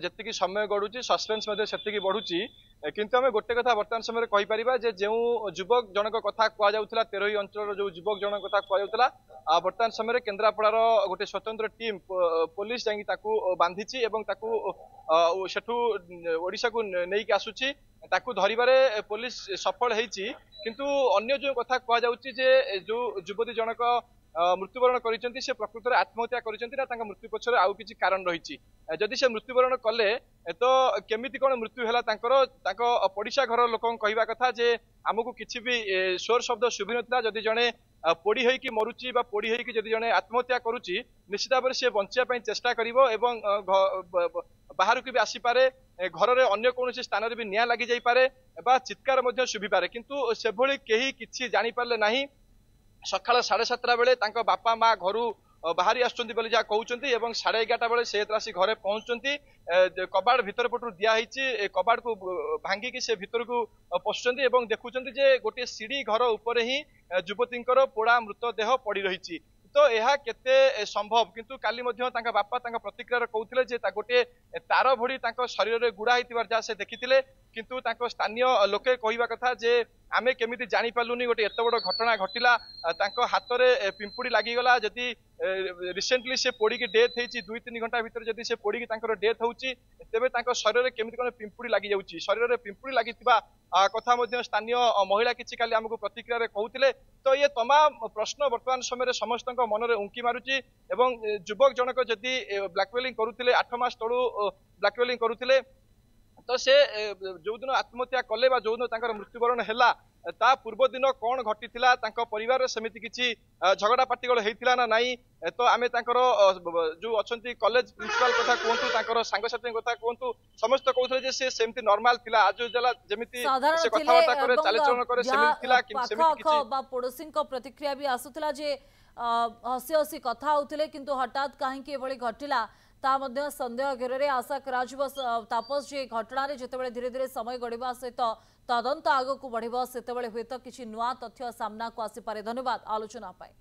ଯେତିକି ସମୟ ଗଡୁଛି ସସ୍ପେନ୍ସ ମଧ୍ୟ ସେତିକି ବଢୁଛି କିନ୍ତୁ ଆମେ ଗୋଟେ କଥା ବର୍ତ୍ତମାନ ସମୟରେ କହିପାରିବା ଯେ ଯେଉଁ ଯୁବକ ଜଣକ କଥା କୁହାଯାଉଥିଲା ତେରୋଇ ଅଞ୍ଚଳର ଯେଉଁ ଯୁବକ ଜଣକ କଥା କୁହାଯାଉଥିଲା ବର୍ତ୍ତମାନ ସମୟରେ କେନ୍ଦ୍ରାପଡ଼ାର ଗୋଟେ ସ୍ୱତନ୍ତ୍ର ଟିମ୍ ପୋଲିସ ଯାଇକି ତାକୁ ବାନ୍ଧିଛି ଏବଂ ତାକୁ ସେଠୁ ଓଡ଼ିଶାକୁ ନେଇକି ଆସୁଛି ତାକୁ ଧରିବାରେ ପୋଲିସ ସଫଳ ହେଇଛି କିନ୍ତୁ ଅନ୍ୟ ଯେଉଁ କଥା କୁହାଯାଉଛି ଯେ ଯେଉଁ ଯୁବତୀ ଜଣକ मृत्युवरण कर प्रकृत आत्महत्या कर मृत्यु पक्ष आउ कि कारण रही जदि से मृत्युवरण कले तो केमी कौन मृत्यु है पड़िशा घर लोक कहवा कथा जे आमको किसी भी स्वर शब्द शुभि ना जदि जड़े पोड़ी होगी मरुची पोड़ी होगी जदि जड़े आत्महत्या करुच्ची निश्चित भाव से बचाई चेष्टा कर बाहर को भी आसीपे घर में अन्य कौन स्थान भी निया लगी जापे चित्कार शुभि पारे किंतु से भली कहीं किसी जापारे ना सकाल 7:30 बेले बापा माँ घर बाहरी आसुँच कहते 11:30 बेले से आसी घरे पहुंचती कबाड़ भीतर पटू दिखाई कबाड़ को भांगिकी से भीतर को पशुंट देखुं गोटे सीढ़ी घर उपर ही युवती पोड़ा मृतदेह पड़ रही तो यह केते संभव किंतु काली बापा प्रतिक्रिया कहते गोटे तार भड़ी शरीर में गुड़ा जहाँ से देखी किंतु स्थानीय लोके कहवा कथा जे आमे केमिति जानी पालुनी गोटे एत बड़ घटना घटिला हाथ में पिंपुड़ी लगिगला जदि रिसेंटली से पोड़ी की डेथ होती 2-3 घंटा भीतर जदि से पोड़ी की डेथ होती तेबे शरीर में केमिति कोन पिंपुड़ी लगी जाउची शरीर में पिंपुड़ी लगी कथा स्थानीय महिला किसी काली आमको प्रतिक्रिया कहते तो ये तमाम प्रश्न वर्तमान समय समस्त मन में उंकी मारुची एवं युवक जनक जदि ब्लैकमेलिंग करुले 8 मास तलू ब्लैकमेलिंग करुले तो से जो दिन आत्महत्या कले जो दिन मृत्युवरण है ता पूर्व दिन कौन घटी परिवार सेमती किसी झगड़ा पाटिगल होता ना नाई तो आम जो अच्छा कॉलेज प्रिंसिपल कथा कहतु सांगसाथी कथा कहतु समस्त कहते से सेमती नॉर्मल थिला आज जमिति से कथाबार्ता करे चालचलन करे सेमती पड़ोसी प्रतिक्रिया भी आसुला जे हसी हसी कथा होते किंतु हठात कहीं घटिला ता संदेह घेर आशा तापस जे घटना जिते धीरे धीरे समय गढ़ा सहित तदंत आग को बढ़ से हुए तो किसी नुआ तथ्य सामना को आसीपे। धन्यवाद आलोचना पाए।